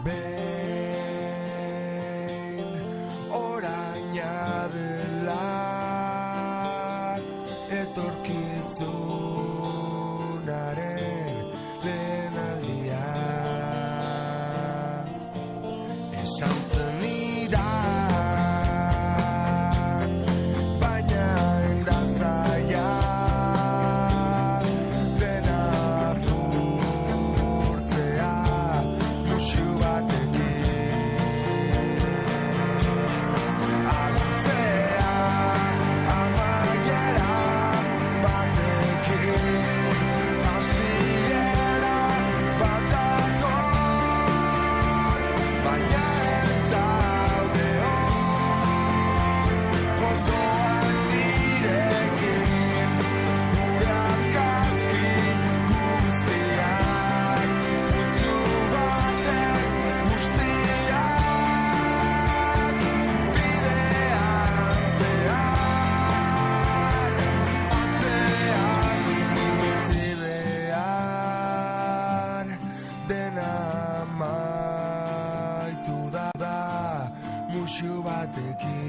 behin oraina dela etorkizunaren lehenaldia esan zenidan baina endazaia dena apurtzea musu batekin agurtzea amaiera batekin hasiera bat dator baina ez zaude ondoan nirekin gure argazki guztiak putzu baten guztiak bidean zeak atzean utzi behar dena amaitu da musu batekin